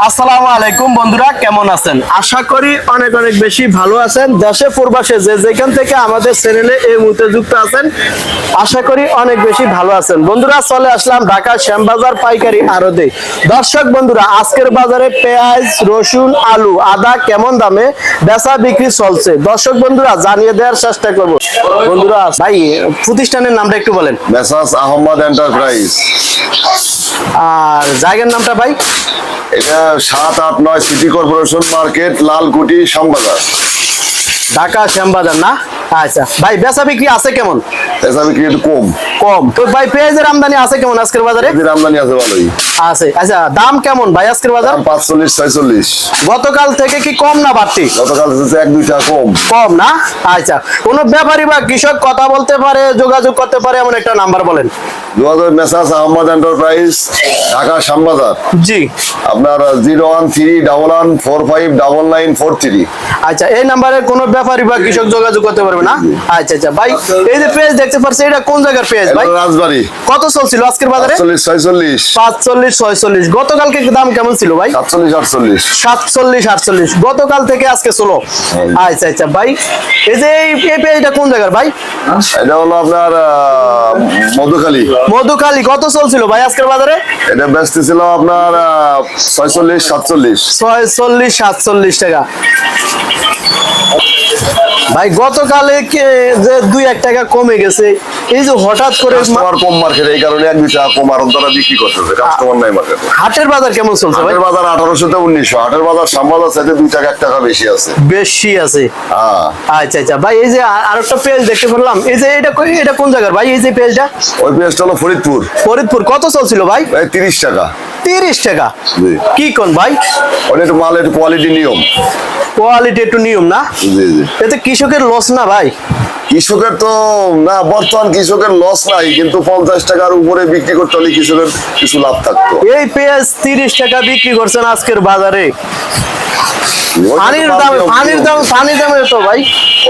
আসসালামু আলাইকুম বন্ধুরা, কেমন আছেন? আশা করি অনেক অনেক বেশি ভালো আছেন। দেশে প্রবাসে যে যেখান থেকে আমাদের চ্যানেলে এই মুহূর্তে যুক্ত আছেন, আশা করি অনেক বেশি ভালো আছেন। বন্ধুরা, চলে আসলাম ঢাকা শ্যামবাজার পাইকারি আড়তে। দর্শক বন্ধুরা, আজকের বাজারে পেঁয়াজ, রসুন, আলু, আদা কেমন দামে বেচা বিক্রি চলছে দর্শক বন্ধুরা জানিয়ে দেওয়ার চেষ্টা করব। বন্ধুরা, ভাই প্রতিষ্ঠানের নামটা একটু বলেন। Messrs Ahmad enterprise. আর জায়গার নামটা ভাই? এটা 7-8-9 city corporation market, Lalkuti, Shyambazar, Dhaka Shyambazar না? আচ্ছা ভাই, বেচা বিক্রি আছে কেমন? পেঁচা বিক্রি একটু কম। কম তো ভাই। পেঁয়াজের আমদানি আছে কেমন আজকের বাজারে? পেঁয়াজের আমদানি আছে ভালোই আছে। আচ্ছা, দাম কেমন ভাই আজকের বাজার? 45-46। গতকাল থেকে কি কম না বাড়তি? গতকাল থেকে 1-2 টাকা কম। কম না? আচ্ছা, কোন ব্যাপারী বা কৃষক কথা বলতে পারে, যোগাযোগ করতে পারে এমন একটা নাম্বার বলেন। Messrs Ahmad enterprise, Dhaka Shyambazar. জি, আপনার 01311459943। আচ্ছা, এই নাম্বারে কোন ব্যাপারী বা কৃষক যোগাযোগ করতে পারবে না? আচ্ছা আচ্ছা ভাই, এই যে পেঁয়াজ দেখতে পাচ্ছি, এটা কোন জায়গার পেঁয়াজ ভাই? রাজবাড়ি। কত চলছিল আজকের বাজারে? 45-46। 45-46। গতকালকে দাম কেমন ছিল ভাই? 47-48। 47-48 গতকাল থেকে আজকে ষোলো। আচ্ছা আচ্ছা ভাই, এই যে এই পেঁয়াজটা কোন জায়গার ভাই? এটা হলো আপনার মধুখালী। মধুখালী। কত চলছিল ভাই আজকের বাজারে? এটা ব্যস্ত ছিল আপনার 46-47। 46-47 টাকা। ভাই গতকালে যে 2-1 টাকা কমে গেছে, এই যে হঠাৎ করে কাস্টমার কম মার্কেটে, এই কারণে 1-2 টাকা কম আর দ্বারা বিক্রি করতেছে, কাস্টমার নাই মার্কেটে। হাটের বাজার কেমন চলছে ভাই? হাটের বাজার 1800-1900। হাটের বাজার শ্যামবাজার চাইতে 2 টাকা 1 টাকা বেশি আছে। বেশি আছে। হ্যাঁ। আচ্ছা আচ্ছা ভাই, এই যে আরেকটা পেঁয়াজ দেখতে পেলাম, এই যে এটা কোন জায়গার ভাই এই যে পেঁয়াজটা? ওই পেঁয়াজটা হলো ফরিদপুর। ফরিদপুর। কত চলছিল ভাই? 30 টাকা। 30 টাকা? জি। কি কোন ভাই? ওটা একটু মালের কোয়ালিটি নিয়ম। কোয়ালিটি একটু নিয়ম না? জি জি। এতে কৃষকের লস না ভাই? কৃষকের তো না, বর্তমান কৃষকের লস নাই, কিন্তু 50 টাকার উপরে বিক্রি করতে হলে কৃষকের কিছু লাভ থাকতো। এই পেঁয়াজ 30 টাকা বিক্রি করছেন আজকের বাজারে। পানির দাম তো ভাই।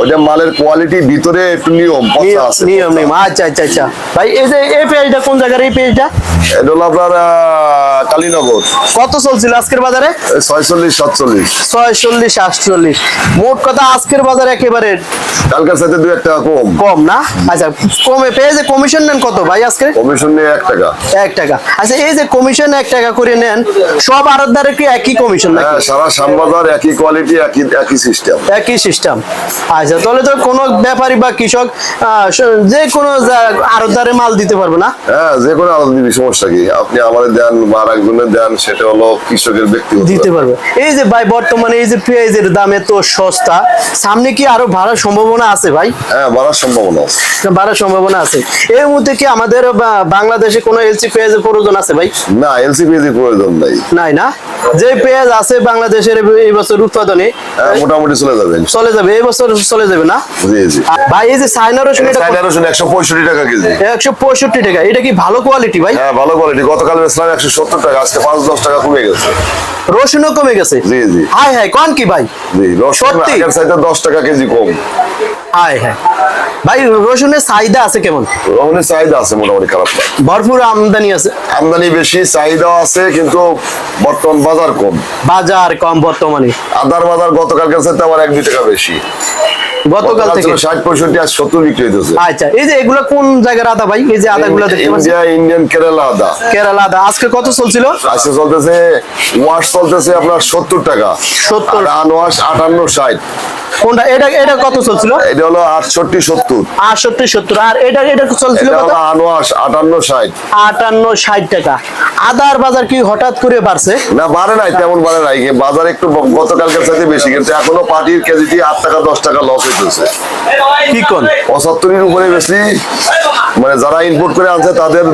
ওইটা মালের কোয়ালিটি, ভিতরে একটু নিয়ম আছে। নিয়ম। আচ্ছা আচ্ছা আচ্ছা ভাই, এই যে এই পেঁয়াজটা কোন জায়গার এই পেঁয়াজটা? এটা হলো আপনার কালীনগর। কত চলছিল আজকের বাজারে? 46-47। 46-48। মোট কথা আজকের বাজারে একেবারে কালকের সাথে 2-1 টাকা কম। কম না? আচ্ছা, কমে পেঁয়াজে কমিশন নেন কত ভাই আজকে? কমিশন নিয়ে 1 টাকা। 1 টাকা। আচ্ছা, এই যে কমিশন 1 টাকা করে নেন, সব আড়তদারের কি একই কমিশন নাকি? হ্যাঁ, সারা শ্যামবাজার একই কোয়ালিটি, একই সিস্টেম। একই সিস্টেম। আচ্ছা, তাহলে তো কোনো ব্যাপারী বা কৃষক যে কোনো আড়তদারে মাল দিতে পারবে না? হ্যাঁ, যে কোনো আলাদা দিবি, সমস্যা কি? আপনি আমাদের দেন বা আরেকজনের দেন, সেটা হলো কৃষকের ব্যক্তিগত দিতে পারবে। এই যে ভাই বর্তমানে এই যে পেঁয়াজের দাম এত সস্তা, সামনে কি আরো বাড়ার সম্ভাবনা আছে ভাই? হ্যাঁ, বাড়ার সম্ভাবনা আছে। বাড়ার সম্ভাবনা আছে। এর মধ্যে কি আমাদের বাংলাদেশে কোনো এলসি পেঁয়াজের প্রয়োজন আছে ভাই? না, এলসিপিএর প্রয়োজন নাই। নাই না? যে পেঁয়াজ আছে বাংলাদেশের এই বছর উৎপাদনে, মোটামুটি চলে যাবেন। চলে যাবে, এই বছর চলে যাবে না? জি জি। ভাই এই যে চায়না রসুন, এটা চায়না রসুন 165 টাকা কেজি। 165 টাকা। এটা কি ভালো কোয়ালিটি ভাই? হ্যাঁ, ভালো কোয়ালিটি। গতকাল বেচলাম 170 টাকা, আজকে 5-10 টাকা কমে গেছে। রসুনও কমে গেছে? জি জি। হাই হাই, কোন কি ভাই? জি, রসুন সত্যি? আগের চাইতে 10 টাকা কেজি কম। হাই হাই ভাই, রসুনের চাহিদা আছে কেমন? রসুনের চাহিদা আছে মোটামুটি, খারাপ না। ভরপুর আমদানি আছে? আমদানি বেশি, চাহিদাও আছে, কিন্তু বর্তমান বাজার কম। বাজার কম বর্তমানে। আদার বাজার গতকালকের চাইতে আবার 1-2 টাকা বেশি। গতকাল থেকে 60-65, আজ 70 বিক্রি হইতেছে। আচ্ছা, এই যে এগুলা কোন জায়গার আদা ভাই? এই যে আদাগুলো দেখতে পাচ্ছি, ইন্ডিয়ান কেরালা আদা। কেরালা আদা। আজকে কত চলছিল? আজকে চলতেছে ওয়াশ চলতেছে আপনার 70 টাকা। 70। আনওয়াশ 58-60। কোনটা? এটা কত চলছিল? এটা হলো 68-70। 68-70। আর এটা চলছিল এটা কত? হলো আনওয়াশ 58-60। 58-60 টাকা। আদার বাজার কি হঠাৎ করে বাড়ছে? না, বাড়ে নাই, তেমন বাড়ে নাই। বাজার একটু গতকালকের সাথে বেশি, কিন্তু এখনো পাটির কেজিটি 8 টাকা 10 টাকা লস হইতেছে। কি কোন? 75-এর উপরে বেশি, মানে যারা ইম্পোর্ট করে আনছে তাদের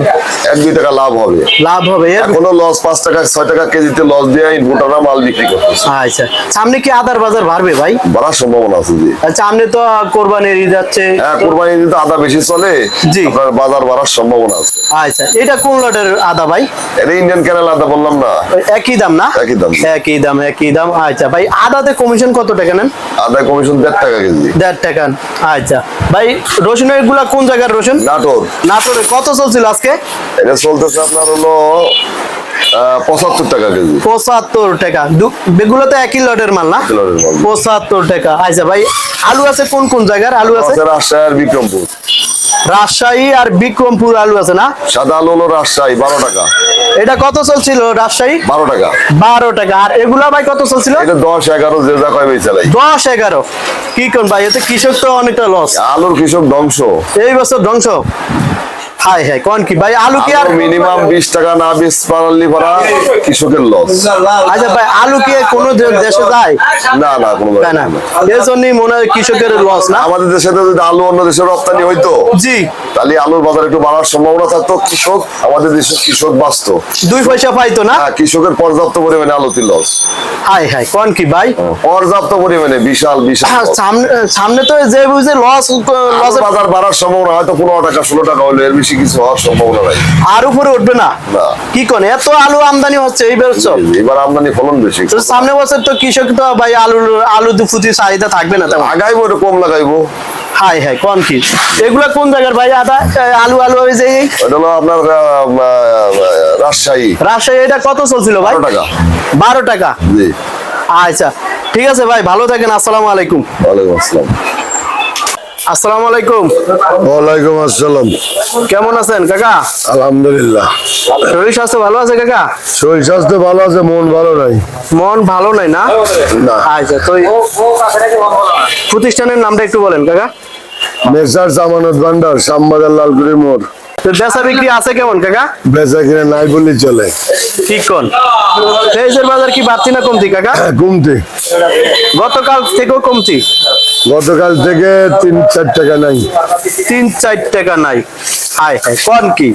1-2 টাকা লাভ হবে। লাভ হবে। এখনো লস, 5 টাকা 6 টাকা কেজিতে লস দিয়ে ইম্পোর্টাররা মাল বিক্রি করতেছে। আচ্ছা, সামনে কি আদার বাজার বাড়বে ভাই? বাড়ার সম্ভাবনা আছে। জি। আচ্ছা, সামনে তো কোরবানির ঈদ যাচ্ছে। হ্যাঁ, কোরবানি দিতে আদা বেশি চলে। জি। আপনার বাজার বাড়ার সম্ভাবনা আছে। আচ্ছা, এটা কোন লটের আদা ভাই? এটা ইন্ডিয়ান কেরালা আদা বললাম না। একই দাম না? একই দাম। একই দাম। আচ্ছা ভাই, আদাতে কমিশন কত টাকা নেন? আদা কমিশন 1.5 টাকা কেজি। 1.5 টাকা। আচ্ছা ভাই, রসুনের গুলা কোন জায়গার রসুন? নাটোর। নাটোরে। কত চলছিল আজকে? এটা চলতেছে আপনার হলো 75 টাকা কেজি। 75 টাকা। বেগুলো তো একই লটের মাল না? একই লটের মাল। 75 টাকা। আচ্ছা ভাই, আলু আছে কোন কোন জায়গার আলু আছে? রাজশাহী আর বিক্রমপুর। রাজশাহী আর বিক্রমপুর আলু আছে না? সাদা আলু হলো রাজশাহী 12 টাকা। এটা কত চলছিল রাজশাহী? 12 টাকা। 12 টাকা। আর এগুলা ভাই কত চলছিল? এটা 10 11 যে যা কয় বেচা লাই। 10 11। কি কোন ভাই, এতে কৃষক তো অনেকটা লস। আলুর কৃষক ধ্বংস। এই বছর ধ্বংস। হাই হাই, কোন কি ভাই, আলু কি আর মিনিমাম 20 টাকা না বেচ পারলি পারা কৃষকের লস। আচ্ছা ভাই, আলু কি কোনো দেশে যায়? না না, কোনো তাই না? এর জন্যই মনে হয় কৃষকের লস না? আমাদের দেশে তো যদি আলু অন্য দেশে রপ্তানি হইতো, জি, তাহলে আলুর বাজার একটু বাড়ার সম্ভাবনা থাকতো। কৃষক, আমাদের দেশের কৃষক বাঁচতো। 2 পয়সা পাইতো না? হ্যাঁ, কৃষকের পর্যাপ্ত পরিমাণে আলুতে লস। হাই হাই, কোন কি ভাই, পর্যাপ্ত পরিমাণে বিশাল বিশাল loss। সামনে তো যে বুঝে লস আলুর বাজার বাড়ার সম্ভাবনা হয়তো 15 টাকা 16 টাকা হলে, এর বেশি কিছু হওয়ার সম্ভাবনা নাই। আর উপরে উঠবে না? না। কি কোন এত আলু আমদানি হচ্ছে এই বছর? এবার আমদানি ফলন বেশি। তো সামনে বছর তো কৃষক তো ভাই আলু দুফুতি চাহিদা থাকবে না তেমন। আগাইবো, এটা কম লাগাইবো। হাই হাই, কোন কি এগুলা কোন জায়গার ভাই আদা আলু ওই যে এটা হলো আপনার রাজশাহী। রাজশাহী। এটা কত চলছিল ভাই? 12 টাকা। 12 টাকা। জি। আচ্ছা ঠিক আছে ভাই, ভালো থাকেন। আসসালামু আলাইকুম। ওয়ালাইকুম আসসালাম। আসসালামু আলাইকুম। ওয়ালাইকুম আসসালাম। কেমন আছেন কাকা? আলহামদুলিল্লাহ। শরীর স্বাস্থ্য ভালো আছে কাকা? শরীর স্বাস্থ্য ভালো আছে, মন ভালো নাই। মন ভালো নাই না? না। আচ্ছা, তো প্রতিষ্ঠানের নামটা একটু বলেন কাকা। মেসার জামানত ভান্ডার, শ্যামবাজার, লালকুড়ি মোড়। তো বেচা বিক্রি আছে কেমন কাকা? বেচা কিনা নাই বললে চলে। ঠিক কোন পেঁয়াজের বাজার কি বাড়তি না কমতি কাকা? কমতি। গতকাল থেকেও কমতি? গতকাল থেকে 3-4 টাকা নাই। 3-4 টাকা নাই। হাই হাই, কোন কি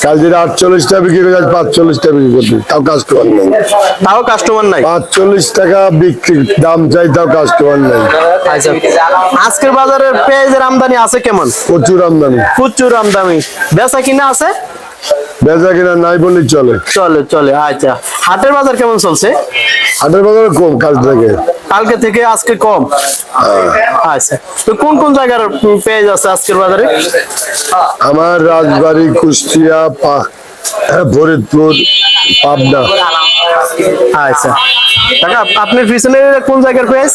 কাল যেটা 48 টাকা বিক্রি করে, আজ 45 টাকা বিক্রি করতে, তাও কাস্টমার নেই। তাও কাস্টমার নাই? 45 টাকা বিক্রি দাম চাই, তাও কাস্টমার নেই। আচ্ছা, আজকের বাজারে পেঁয়াজের আমদানি আছে কেমন? প্রচুর আমদানি। প্রচুর আমদানি। বেচা কিনা আছে? বেচা কিনা নাই বললেই চলে। চলে চলে। আচ্ছা, হাটের বাজার কেমন চলছে? হাটের বাজার কম কাল থেকে। কালকে থেকে আজকে কম? আচ্ছা, তো কোন কোন জায়গার পেঁয়াজ আছে আজকের বাজারে? আমার রাজবাড়ী, কুষ্টিয়া, ফরিদপুর, পাবনা। আচ্ছা কাকা, আপনার পিছনে কোন জায়গার পেঁয়াজ?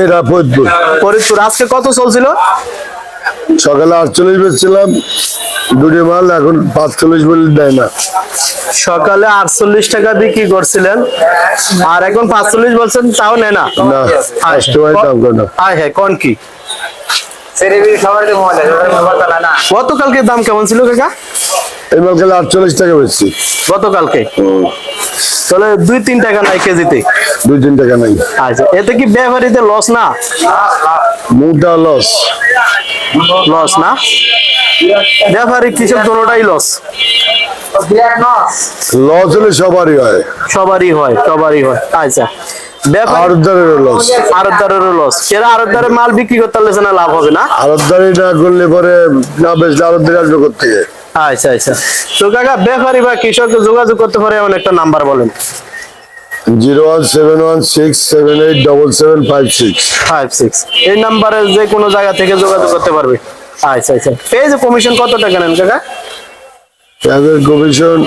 এরা ফরিদপুর। ফরিদপুর। আজকে কত চলছিল? সকালে 48 বেচছিলাম দুটি মাল, এখন 45 বলে দেয় না। সকালে 48 টাকা বিক্রি করছিলেন, আর এখন 45 বলছেন, তাও নেয় না? না, কাস্টমার দাম করে না। হ্যাঁ, কোন কি গতকালকে দাম কেমন ছিল কাকা? এই মাল কালে 48 টাকা বেচছি গতকালকে তাহলে 2-3 টাকা নাই কেজিতে? 2-3 টাকা নাই। আচ্ছা, এতে কি ব্যাপারীদের লস না? মোটা লস। লস না? ব্যাপারী কৃষক দোনোটাই লস? লস হলে সবারই হয়। সবারই হয়, সবারই হয়। আচ্ছা, আড়তদারেরও লস। আড়তদারেরও লস। এরা আড়তদারের মাল বিক্রি করতে পারলে না লাভ হবে না? আড়তদারি না করলে পরে না বেচলে আড়তদারি আসবে কোথেকে? আচ্ছা আচ্ছা, তো কাকা ব্যাপারী বা কৃষক যোগাযোগ করতে পারে এমন একটা নাম্বার বলেন। 01716787756। 56 এই নাম্বারে যে কোনো জায়গা থেকে যোগাযোগ করতে পারবে। আচ্ছা আচ্ছা, এই যে কমিশন কত টাকা নেন কাকা? পেঁয়াজের কমিশন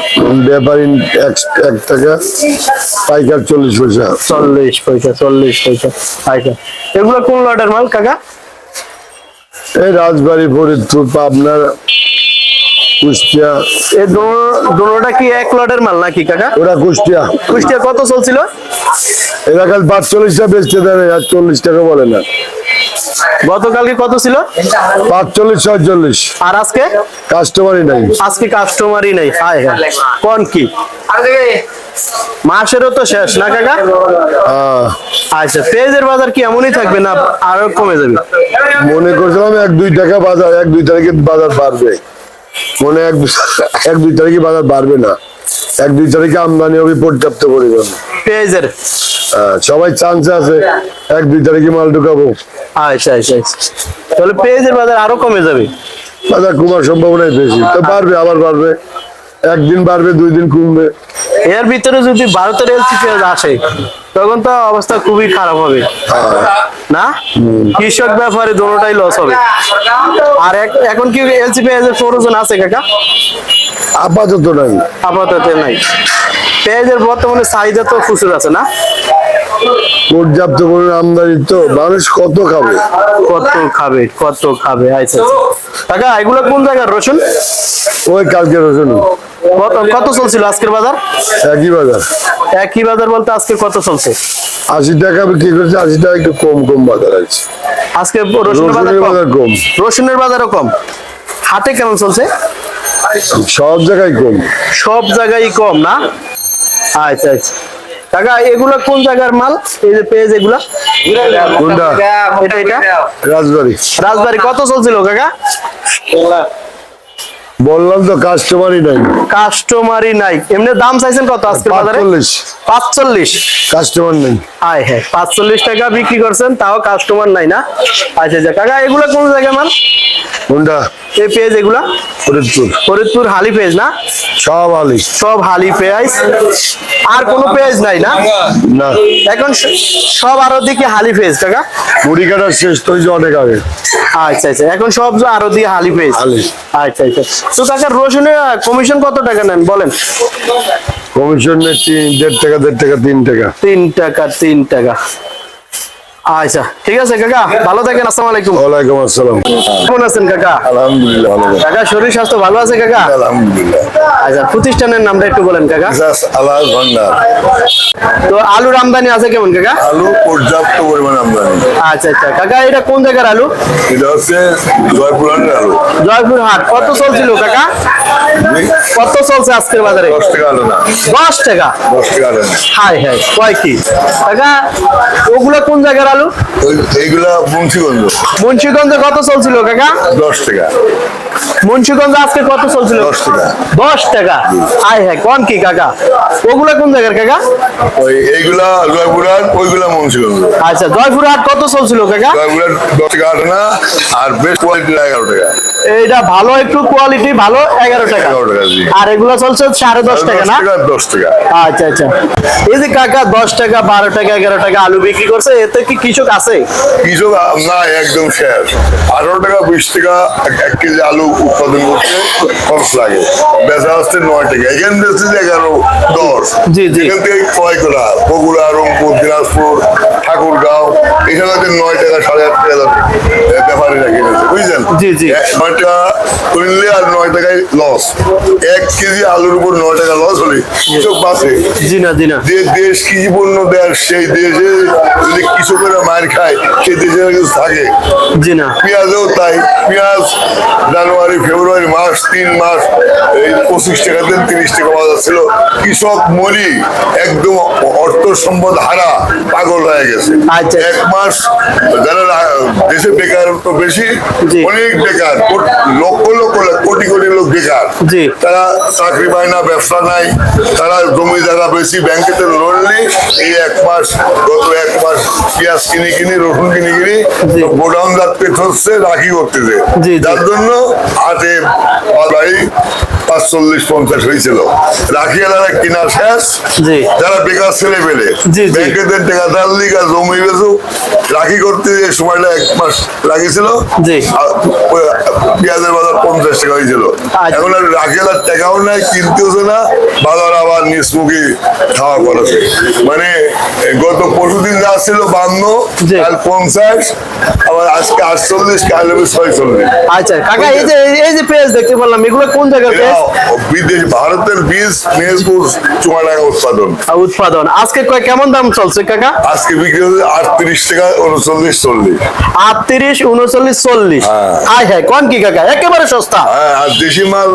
ব্যাপারী 1 টাকা, পাইকার 40 পয়সা। 40 পয়সা। 40 পয়সা। আচ্ছা, এগুলো কোন লটের মাল কাকা? এই রাজবাড়ী, ফরিদপুর, পাবনা, কুষ্টিয়া। এই দোনোটা কি এক লটের মাল নাকি কাকা? ওরা কুষ্টিয়া। কুষ্টিয়া কত চলছিল? এরা কাল 45 টাকা বেচতে দেয়, আর 40 টাকা বলে না। গতকালকে কত ছিল? 45 46। আর আজকে? কাস্টমারই নাই। আজকে কাস্টমারই নাই। হায় হায়, কোন কি মাসেরও তো শেষ না কাকা? আচ্ছা, পেঁয়াজের বাজার কি এমনই থাকবে না আরো কমে যাবে? মনে করছিলাম 1-2 টাকা বাজার, 1-2 তারিখে বাজার বাড়বে। মনে 1-2 তারিখে বাজার বাড়বে না। 1-2 তারিখে আমদানি হবে পর্যাপ্ত পরিমাণ পেঁয়াজের। সবাই চান্সে আছে 1-2 তারিখে মাল ঢুকাবো। আচ্ছা আচ্ছা আচ্ছা, তাহলে পেঁয়াজের বাজার আরো কমে যাবে? বাজার কমার সম্ভাবনাই বেশি। তো বাড়বে, আবার বাড়বে, একদিন বাড়বে, 2 দিন কমবে। এর ভিতরে যদি ভারতের এলসি পেঁয়াজ আসে তখন তো অবস্থা খুবই খারাপ হবে না? কৃষক ব্যাপারে দোনোটাই লস হবে। আর এখন কি এলসি পেঁয়াজের প্রয়োজন আছে কাকা? আপাতত নাই। আপাতত নাই। পেঁয়াজের বর্তমানে চাহিদা তো প্রচুর আছে না? পর্যাপ্ত পরিমাণ আমদানি, তো মানুষ কত খাবে? কত খাবে। আচ্ছা কাকা, এগুলো কোন জায়গার রসুন? ওই কালকে রসুন কত চলছিল আজকের বাজার? একই বাজার। একই বাজার বলতে আজকে কত চলছে? 80 টাকা বিক্রি করছে, 80 টাকা একটু কম বাজার আছে আজকে রসুনের বাজার কম। রসুনের বাজারও কম। হাটে কেমন চলছে? সব জায়গায় কম। সব জায়গায় কম না? আচ্ছা কাকা, এগুলো কোন জায়গার মাল? এই যে পেঁয়াজ, এগুলা কোনটা? এটা রাজবাড়ি। কত চলছিল কাকা? বললাম তো কাস্টমারই নাই। এমনি দাম চাইছেন কত আজকে বাজারে? 45। কাস্টমার নেই। হ্যাঁ 45 টাকা বিক্রি করছেন, তাও কাস্টমার নাই না? আচ্ছা কাকা, এগুলা কোন জায়গা মাল? কোনটা? এই পেঁয়াজ এগুলা ফরিদপুর হালি পেঁয়াজ না? সব হালি পেঁয়াজ। আর কোনো পেঁয়াজ নাই না? এখন সব আরো দিকে হালি পেঁয়াজ কাকা। মুড়ি কাটা শেষ তো অনেক আগে। আচ্ছা এখন সব আরো দিয়ে হালি পেঁয়াজ। আচ্ছা তো কাকা, রসুনের কমিশন কত টাকা নেন বলেন? কমিশন 1.5 টাকা 3 টাকা। আচ্ছা ঠিক আছে কাকা, ভালো থাকেন। আসসালামু আলাইকুম। ওয়ালাইকুম আসসালাম। কেমন আছেন কাকা? আলহামদুলিল্লাহ ভালো। কাকা শরীর স্বাস্থ্য ভালো আছে কাকা? আলহামদুলিল্লাহ। আচ্ছা, প্রতিষ্ঠানের নামটা একটু বলেন কাকা। আলাল ভান্ডার। তো আলুর আমদানি আছে কেমন কাকা? আলু পর্যাপ্ত পরিমাণ আমদানি। আচ্ছা কাকা, এটা কোন জায়গার আলু? এটা হচ্ছে জয়পুরহাটের আলু। জয়পুরহাট। কত চলছিল কাকা? কত চলছে আজকের বাজারে? 10 টাকা আলু না। 10 টাকা। 10 টাকা আলু না। হাই কয় কি কাকা? ওগুলা কোন জায়গার আলু? এইগুলা মুন্সিগঞ্জে কত চলছিল কাকা? 10 টাকা। মুন্সিগঞ্জে আজকে কত চলছিল? 10 টাকা। 10 টাকা। কোন কি কাকা? ওগুলা কোন জায়গার কাকা? এইগুলা জয়পুরহাট, ওইগুলা মুন্সিগঞ্জ। আচ্ছা, জয়পুরহাট কত চলছিল কাকা? জয়পুরহাট 10 টাকা আলু না, আর বেস্ট কোয়ালিটি 11 টাকা। এইটা ভালো, একটু কোয়ালিটি ভালো 11 টাকা। 11 টাকা জি। আর এগুলো চলছে 10.5 টাকা না? 10 টাকা। আচ্ছা এই যে কাকা 10 টাকা 12 টাকা 11 টাকা আলু বিক্রি করছে, এতে কি কৃষক আছে? কৃষক না, একদম শেষ। 18 টাকা 20 টাকা 1 কেজি আলু উৎপাদন করতে খরচ লাগে। বেচা হচ্ছে 9 টাকা। এখান বেচছে 11, 10। জি এখান থেকে ক্রয় করা বগুড়া, রংপুর, দিনাজপুর, ঠাকুরগাঁও, এখানে 9 টাকা 8.5 টাকা ব্যাপারীরা কিনেছে, বুঝলেন? জি 9 টাকা কিনলে আর 9 টাকায় লস। 1 কেজি আলুর উপর 9 টাকা লস হলে কৃষক বাঁচে? জি না। যে দেশ কৃষি পণ্য দেয়, সেই দেশে যদি কৃষকেরা মার খায়, সেই দেশে কিছু থাকে? জি না। পেঁয়াজও তাই। পেঁয়াজ জানুয়ারি ফেব্রুয়ারি মাস 3 মাস এই 25 টাকা 30 টাকা বাজার ছিল। কৃষক মরি একদম অর্থ সম্পদ হারা পাগল হয়ে গেছে। আচ্ছা। 1 মাস যারা দেশে বেকারত্ব বেশি, অনেক বেকার, লক্ষ কোটি লোক বেকার। তারা চাকরি পায় না, ব্যবসা নাই, তারা জমি জায়গা বেশি, ব্যাংকেতে লোন নেই। এই 1 মাস, গত 1 মাস পেঁয়াজ কিনে রসুন কিনে গোডাউন যাচ্ছে, হচ্ছে রাখি করতেছে, যার জন্য হাটে 45-50 হয়েছিল। রাখি এলাকা কিনা শেষ। যারা বেকার ছেলে পেলে ব্যাংকেতে টাকা ধার লিগা জমি বেচুক, রাখি করতে যে সময়টা 1 মাস লাগিয়েছিল, পেঁয়াজের বাজার 50 টাকা হয়েছিল। এখন আর রাখি এলাকার টাকাও নাই, কিনতেও না, বাজার আবার নিচমুখী খাওয়া করেছে। মানে গত পরশুদিন যা ছিল 52, কাল 50, আবার আজকে 48, কাল 46। আচ্ছা কাকা, এই যে পেঁয়াজ দেখতে পারলাম, এগুলো কোন জায়গার পেঁয়াজ? বিদেশ, ভারতের বীজ, মেহেরপুর, চুয়াডাঙ্গা উৎপাদন। আজকে কেমন দাম চলছে কাকা? আজকে বিক্রি হচ্ছে 38 টাকা 39, 40। 38, 39, 40। কোন কি কাকা? একেবারে সস্তা। আর দেশি মাল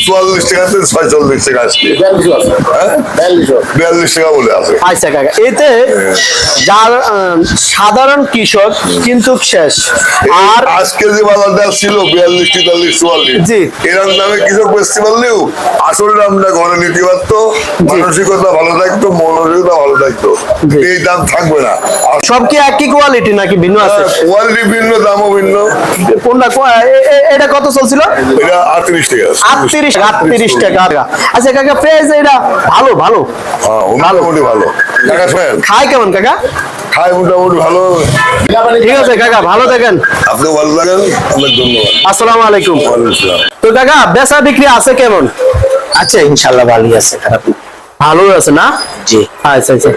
44 টাকা 46 টাকা আজকে। 42 টাকা বলে আছে। আচ্ছা কাকা, এতে যার সাধারণ কৃষক কিন্তু শেষ। আর আজকে যে বাজারটা ছিল 42, 43, 44, এরকম দামে কৃষক বেচতে পারলেও আসল দামটা ঘরে নিতে পারতো, মানসিকতা ভালো থাকতো, মনোযোগতা ভালো থাকতো। থাকতো, এই দাম থাকবে না। আর সব কি একই কোয়ালিটি নাকি ভিন্ন আছে? কোয়ালিটি ভিন্ন, দামও ভিন্ন। কোনটা এটা কত চলছিল? এটা 38 টাকা। 38 টাকা। আচ্ছা কাকা প্রাইস এটা ভালো ভালো হ্যাঁ, মোটামুটি ভালো। কাকা শোনেন, খায় কেমন কাকা? খায় মোটামুটি ভালো। ঠিক আছে কাকা, ভালো থাকেন। আপনিও ভালো থাকেন, অনেক ধন্যবাদ। আসসালামু আলাইকুম। ওয়ালাইকুম আসসালাম। তো কাকা বেচা বিক্রি আছে কেমন? আচ্ছা ইনশাল্লাহ ভালোই আছে, খারাপ না। ভালো আছে না? জি, আচ্ছা আচ্ছা।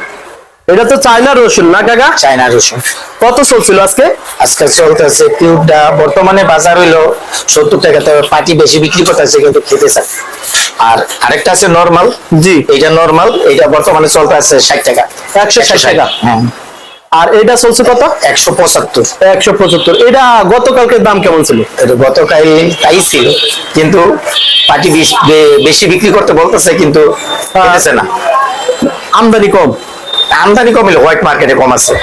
এটা তো চায়না রসুন না কাকা? চায়না রসুন কত চলছিল আজকে? আজকাল চলতেছে কিউবটা বর্তমানে বাজার হইলো 70 টাকা। তবে পাটি বেশি বিক্রি করতেছে কিন্তু খেতে চায়। আর আরেকটা আছে নরমাল, জি। এইটা নরমাল, এইটা বর্তমানে চলতে আছে 60 টাকা। 160 টাকা। হ্যাঁ, আর এটা চলছে কত? 175। 175। এটা গতকালকের দাম কেমন ছিল? এটা গতকাল তাই ছিল, কিন্তু পাটি বেশি বিক্রি করতে বলতেছে, কিন্তু খেতেছে না। আমদানি কম। আমদানি কমিল, হোয়াইট মার্কেটে কম আছে,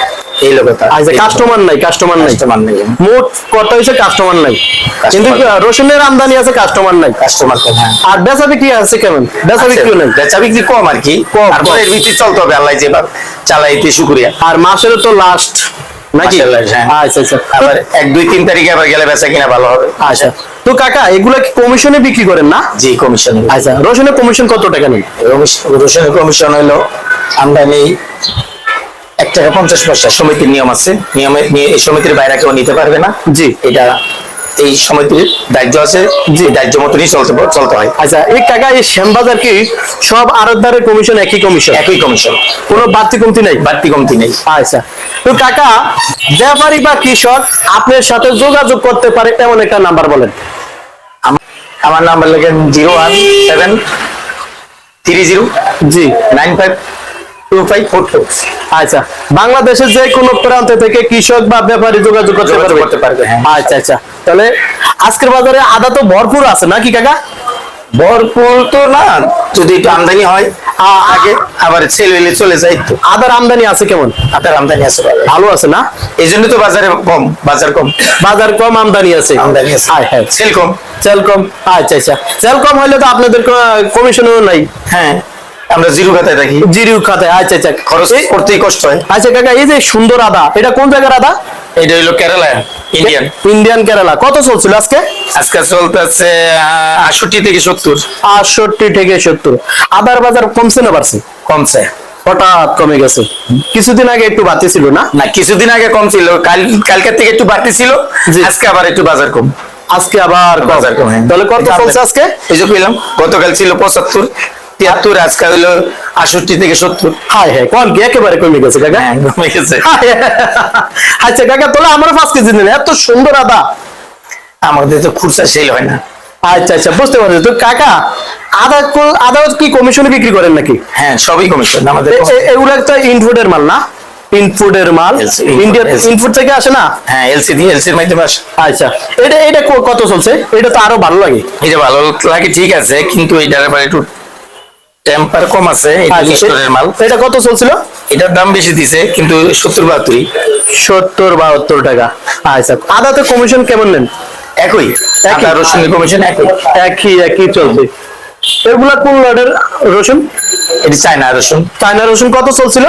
এই লোক। আচ্ছা, কাস্টমার নাই, কাস্টমার নাই। কাস্টমার নেই, মোট কথা হয়েছে কাস্টমার নাই, কিন্তু রসুনের আমদানি আছে, কাস্টমার নাই। কাস্টমার কম। হ্যাঁ, আর বেচা বিক্রি আছে কেমন? বেচা বিক্রি নাই, বেচা বিক্রি কম আর কি। কম, তারপরে এর ভিত্তি চলতে হবে, আল্লাহ যেবার চালাইতে শুকরিয়া। আর মাসের তো লাস্ট নাকি? মাসের last, হ্যাঁ। আচ্ছা আচ্ছা। আবার 1, 2, 3 তারিখে আবার গেলে বেচা কিনা ভালো হবে। আচ্ছা, তো কাকা এগুলা কি কমিশনে বিক্রি করেন না? জি, কমিশন। আচ্ছা, রসুনের কমিশন কত টাকা নেই? রসুনের কমিশন হলো আমদানি 1 টাকা 50 পয়সা। সমিতির নিয়ম আছে, এই সমিতির বাইরে কেউ নিতে পারবে না। জি। এটা এই সমিতির দায়িত্ব আছে, যে দায়িত্ব মতনই চলতে হয়। আচ্ছা, এই কাকা এই শ্যামবাজার কি সব আড়তদারের কমিশন একই কমিশন? একই কমিশন, কোনো বাড়তি কমতি নাই? বাড়তি কমতি নেই। আচ্ছা, তো কাকা ব্যাপারী বা কৃষক আপনার সাথে যোগাযোগ করতে পারে এমন একটা নাম্বার বলেন। আমার নাম্বার লেখেন 01730 জি। 952544। আচ্ছা, বাংলাদেশের যে কোনো প্রান্ত থেকে কৃষক বা ব্যাপারী যোগাযোগ করতে যোগাযোগ পারবে? করতে পারবে, হ্যাঁ। আচ্ছা আচ্ছা, তাহলে আজকের বাজারে আদা তো ভরপুর আছে নাকি কাকা? ভরপুর তো না, যদি একটু আমদানি হয় আগে, আবার সেল হইলে চলে যায়। তো আদার আমদানি আছে কেমন? আপনার আমদানি আছে ভালো আছে না? এই জন্য তো বাজারে কম, বাজার কম, বাজার কম, আমদানি আছে। আমদানি আছে, হ্যাঁ হ্যাঁ, সেল কম। সেল কম। আচ্ছা আচ্ছা, সেল কম হলে তো আপনাদের কমিশনও নাই। হ্যাঁ, আমরা জিরো খাতায় রাখি, জিরিউ খাতায়। আচ্ছা আচ্ছা, খরচ করতেই কষ্ট হয়। আচ্ছা কাকা, এই যে সুন্দর আদা, এটা কোন জায়গার আদা? এটা হইলো কেরালা, ইন্ডিয়ান। ইন্ডিয়ান কেরালা। কত চলছিল আজকে? আজকে চলতেছে 68 থেকে 70। 68 থেকে 70। আদার বাজার কমছে না বাড়ছে? কমছে, হঠাৎ কমে গেছে। কিছুদিন আগে একটু বাড়তি ছিল না? না কিছুদিন আগে কম ছিল, কালকের থেকে একটু বাড়তি ছিল, জি। আজকে আবার একটু বাজার কম। আজকে আবার কম। বাজার কম, হ্যাঁ। তাহলে কত এটা চলছে আজকে? এই যে কইলাম, গতকাল ছিল 75, 73, আজকে হইলো 68 থেকে 70। হ্যাঁ হ্যাঁ, কোন কি একেবারে কমে গেছে কাকা? হ্যাঁ, কমে গেছে। আচ্ছা কাকা, তাহলে আমরা 5 কেজি দিন, এত সুন্দর আদা। আমাদের তো খুচরা সেল হয় না। আচ্ছা আচ্ছা, বুঝতে পারছি। তো কাকা আদা কি কমিশনে বিক্রি করেন নাকি? হ্যাঁ, সবই কমিশন আমাদের। এগুলো একটা ইনপুটের মাল না? ইনপুটের মাল ইন্ডিয়ান ইনপুট থেকে আসে না? হ্যাঁ, এলসির মাধ্যমে আসে। আচ্ছা, এটা কত চলছে? এটা তো আরো ভালো লাগে। এটা ভালো লাগে, ঠিক আছে, কিন্তু এটার আবার একটু টেম্পার কম আছে। এটা আচ্ছা, স্টোরের মাল। এটা কত চলছিল? এটার দাম বেশি দিছে, কিন্তু 70-72। 70-72 টাকা। আচ্ছা, আদাতে কমিশন কেমন নেন? একই, আদা রসুনের কমিশন একই। একই চলছে। এগুলা কোন লটের রসুন? এটি চায়না রসুন। চায়না রসুন কত চলছিল?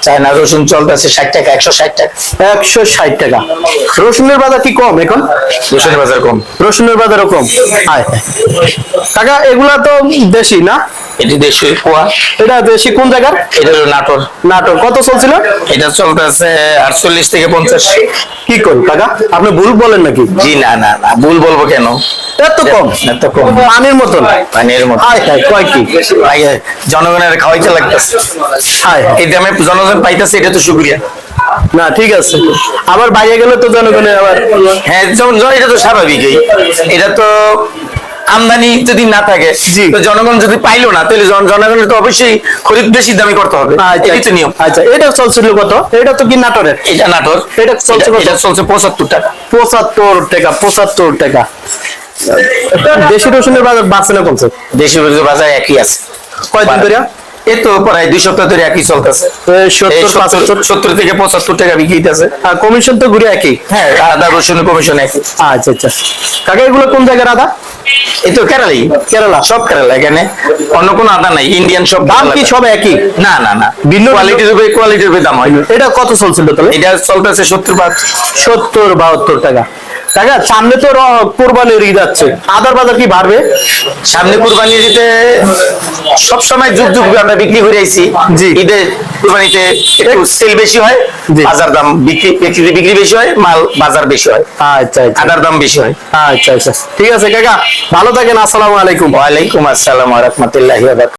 চায়না রসুন চলতেছে 60 টাকা, 160 টাকা। 160 টাকা। রসুনের বাজার কি কম এখন? রসুনের বাজার কম, রসুনের বাজারও কম। হায় হায়। কাকা এগুলা তো দেশি না? এটি দেশি পোয়া। এটা দেশি কোন জায়গার? এটা হলো নাটোর। নাটোর। কত চলছিল? এটা চলতেছে 48 থেকে 50। কি করেন কাকা, আপনি ভুল বলেন নাকি? জি না না না, ভুল বলবো কেন? এত কম? এত কম, পানির মতন। পানির মতো। হায় হায়, কয় কি? আগে জনগণের খাওয়াইতে লাগতেছে, হায় হায়। এই দামে জনগণ পাইতেছে, এটা তো শুকরিয়া। না ঠিক আছে, আবার বাইরে গেলে তো জনগণের আবার। হ্যাঁ, যেমন এটা তো স্বাভাবিকই। এটা তো আমদানি যদি না থাকে, জি। তো জনগণ যদি পাইলো না, তাহলে জনগণের তো অবশ্যই খরিদ বেশি দামি করতে হবে। এটাই তো নিয়ম। আচ্ছা, এটা চলছিল কত? এটা তো কি নাটোরের? এটা নাটোর। এটা চলছে কত? এটা চলছে 75 টাকা। 75 টাকা। 75 টাকা। দেশি রসুনের বাজার বাড়ছে না কমছে? দেশি বাজার একই আছে। কয়দিন ধরে? এই তো প্রায় 2 সপ্তাহ ধরে একই চলতেছে। 70 থেকে 75 টাকা বিক্রি হইতেছে। আর কমিশন তো ঘুরে একই। হ্যাঁ, আদা রসুন কমিশন একই। আচ্ছা আচ্ছা কাকা, এগুলো কোন জায়গার আদা? এই তো কেরালা, সব কেরালা, এখানে অন্য কোনো আদা নাই, ইন্ডিয়ান সব। দাম কি সব একই? না না না, ভিন্ন কোয়ালিটির উপরে দাম হয়। এটা কত চলছিল তাহলে? এটা চলতেছে 70-72 টাকা। কাকা, সামনে তো কোরবানির ঈদ যাচ্ছে, আদার বাজার কি বাড়বে? সামনে কুরবানি দিতে সবসময় যুগ আমরা বিক্রি করে আইছি। জি। ঈদে কুরবানিতে একটু সেল বেশি হয়, জি। বাজার দাম বিক্রি বেশি হয়, মাল বাজার বেশি হয়, আচ্ছা আচ্ছা আদার দাম বেশি হয়। আচ্ছা আচ্ছা ঠিক আছে কাকা, ভালো থাকেন। আসসালামু আলাইকুম। ওয়ালাইকুম আসসালাম ওয়া রাহমাতুল্লাহি ওয়া বারাকাতুহু।